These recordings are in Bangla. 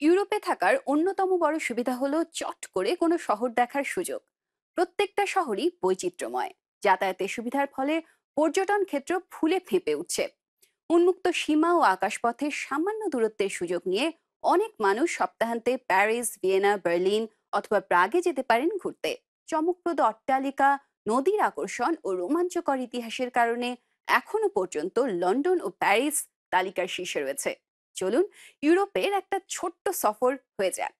ইউরোপে থাকার অন্যতম বড় সুবিধা হলো চট করে কোনো শহর দেখার সুযোগ। প্রত্যেকটা শহরই বৈচিত্র্যময়। যাতায়াতের সুবিধার ফলে পর্যটন ক্ষেত্র ফুলে ফেঁপে উঠছে। উন্মুক্ত সীমা ও আকাশপথের সামান্য দূরত্বের সুযোগ নিয়ে অনেক মানুষ সপ্তাহান্তে প্যারিস, ভিয়েনা, বার্লিন অথবা প্রাগে যেতে পারেন ঘুরতে। চমকপ্রদ অট্টালিকা, নদীর আকর্ষণ ও রোমাঞ্চকর ইতিহাসের কারণে এখনো পর্যন্ত লন্ডন ও প্যারিস তালিকার শীর্ষে রয়েছে। চলুন ইউরোপের একটা ছোট্ট সফর হয়ে যাক।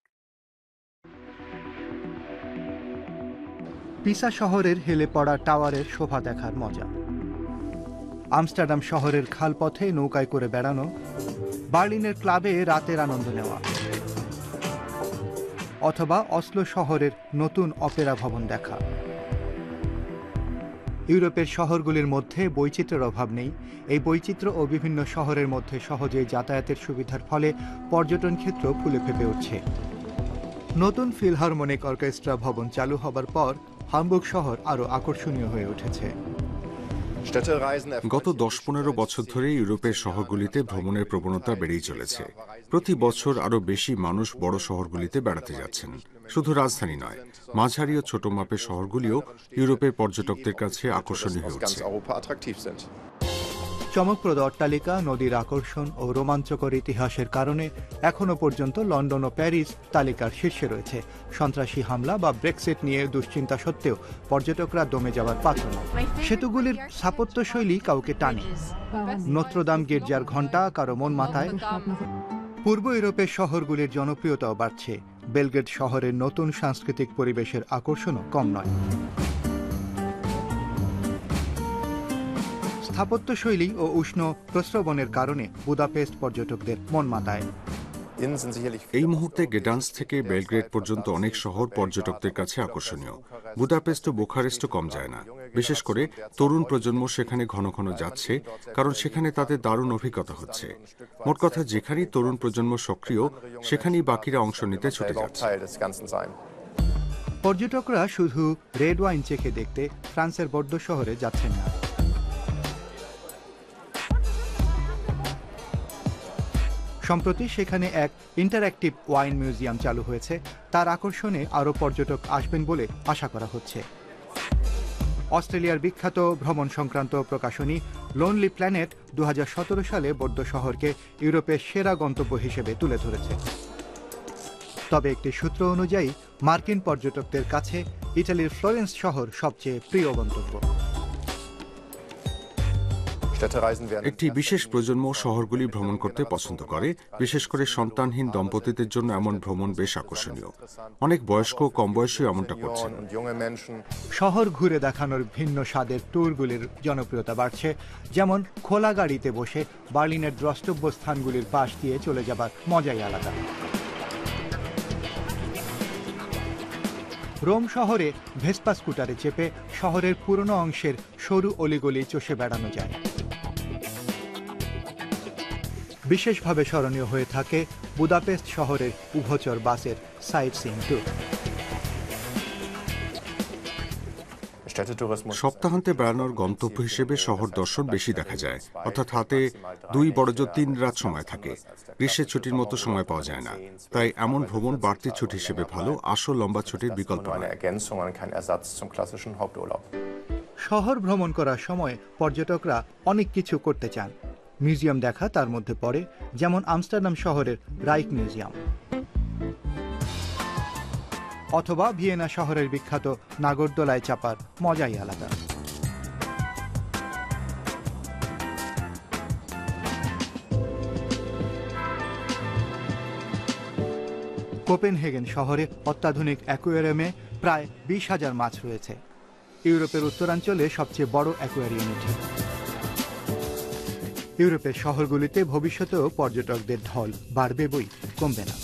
পিসা শহরের হেলে পড়া টাওয়ারের শোভা দেখার মজা, আমস্টারডাম শহরের খালপথে নৌকায় করে বেড়ানো, বার্লিনের ক্লাবে রাতের আনন্দ নেওয়া, অথবা অসলো শহরের নতুন অপেরা ভবন দেখা। ইউরোপের শহরগুলির মধ্যে বৈচিত্র্যের অভাব নেই। এই বৈচিত্র্য ও বিভিন্ন শহরের মধ্যে সহজে যাতায়াতের সুবিধার ফলে পর্যটন ক্ষেত্র ফুলে ফেপে উঠছে। নতুন ফিলহারমোনিক অর্কেস্ট্রা ভবন চালু হবার পর হামবুর্গ শহর আরও আকর্ষণীয় হয়ে উঠেছে। গত ১০-১৫ বছর ধরে ইউরোপের শহরগুলিতে ভ্রমণের প্রবণতা বেড়েই চলেছে। প্রতি বছর আরও বেশি মানুষ বড় শহরগুলিতে বেড়াতে যাচ্ছেন। শুধু রাজধানী নয়, মাঝারি ও ছোট মাপের শহরগুলিও ইউরোপের পর্যটকদের কাছে আকর্ষণীয় হয়ে উঠছে। চমকপ্রদ অট্টালিকা, নদীর আকর্ষণ ও রোমাঞ্চকর ইতিহাসের কারণে এখনও পর্যন্ত লন্ডন ও প্যারিস তালিকার শীর্ষে রয়েছে। সন্ত্রাসী হামলা বা ব্রেক্সিট নিয়ে দুশ্চিন্তা সত্ত্বেও পর্যটকরা দমে যাওয়ার পাত্র না। সেতুগুলির স্থাপত্যশৈলী কাউকে টানে। নত্রদাম গির্জার ঘণ্টা কারো মন মাথায়। পূর্ব ইউরোপের শহরগুলির জনপ্রিয়তাও বাড়ছে। বেলগ্রেড শহরের নতুন সাংস্কৃতিক পরিবেশের আকর্ষণও কম নয়। স্থাপত্যশৈলী ও উষ্ণ প্রস্রবণের কারণে বুদাপেস্ট পর্যটকদের মন মাতায়। এই মুহূর্তে গেডান্স থেকে বেলগ্রেড পর্যন্ত অনেক শহর পর্যটকদের কাছে আকর্ষণীয়। বুদাপেস্ট ও বুখারেস্টও কম যায় না। বিশেষ করে তরুণ প্রজন্ম সেখানে ঘন ঘন যাচ্ছে, কারণ সেখানে তাদের দারুণ অভিজ্ঞতা হচ্ছে। মোট কথা, যেখানেই তরুণ প্রজন্ম সক্রিয়, সেখানেই বাকিরা অংশ নিতে ছুটে যাচ্ছে। পর্যটকরা শুধু রেড ওয়াইন চেখে দেখতে ফ্রান্সের বর্দো শহরে যাচ্ছেন না। সম্প্রতি সেখানে এক ইন্টারঅ্যাক্টিভ ওয়াইন মিউজিয়াম চালু হয়েছে। তার আকর্ষণে আরও পর্যটক আসবেন বলে আশা করা হচ্ছে। অস্ট্রেলিয়ার বিখ্যাত ভ্রমণ সংক্রান্ত প্রকাশনী লোনলি প্ল্যানেট ২০১৭ সালে বর্দো শহরকে ইউরোপের সেরা গন্তব্য হিসেবে তুলে ধরেছে। তবে একটি সূত্র অনুযায়ী মার্কিন পর্যটকদের কাছে ইটালির ফ্লোরেন্স শহর সবচেয়ে প্রিয় গন্তব্য। একটি বিশেষ প্রজন্ম শহরগুলি ভ্রমণ করতে পছন্দ করে। বিশেষ করে সন্তানহীন দম্পতিদের জন্য এমন ভ্রমণ বেশ আকর্ষণীয়। অনেক বয়স্ক ও কম বয়সী এমনটা করছেন। শহর ঘুরে দেখানোর ভিন্ন স্বাদের ট্যুরগুলির জনপ্রিয়তা বাড়ছে। যেমন খোলা গাড়িতে বসে বার্লিনের দ্রষ্টব্য স্থানগুলির পাশ দিয়ে চলে যাবার মজাই আলাদা। রোম শহরে ভেসপা স্কুটারে চেপে শহরের পুরনো অংশের সরু অলিগলি চষে বেড়ানো যায়। বিশেষভাবে স্মরণীয় হয়ে থাকে বুদাপেস্ট শহরের উভচর বাসের সাইট সিইং ট্যুর। সপ্তাহান্তে বেড়ানোর গন্তব্য হিসেবে শহর দর্শন বেশি দেখা যায়, অর্থাৎ হাতে 2 বড়জোর 3 রাত সময় থাকে। গ্রীষ্মের ছুটির মতো সময় পাওয়া যায় না। তাই এমন ভ্রমণ বাড়তি ছুটি হিসেবে ভালো, আসল লম্বা ছুটির বিকল্প নয়। শহর ভ্রমণ করার সময় পর্যটকরা অনেক কিছু করতে চান। মিউজিয়াম দেখা তার মধ্যে পড়ে, যেমন আমস্টারডাম শহরের রাইক মিউজিয়াম, অথবা ভিয়েনা শহরের বিখ্যাত নাগরদোলায় চাপার মজাই আলাদা। কোপেনহেগেন শহরে অত্যাধুনিক অ্যাকুয়ারিয়ামে প্রায় 20,000 মাছ রয়েছে। ইউরোপের উত্তরাঞ্চলে সবচেয়ে বড় অ্যাকুয়ারিয়াম এটি। ইউরোপের শহরগুলিতে ভবিষ্যতেও পর্যটকদের ঢল বাড়বে বই কমবে না।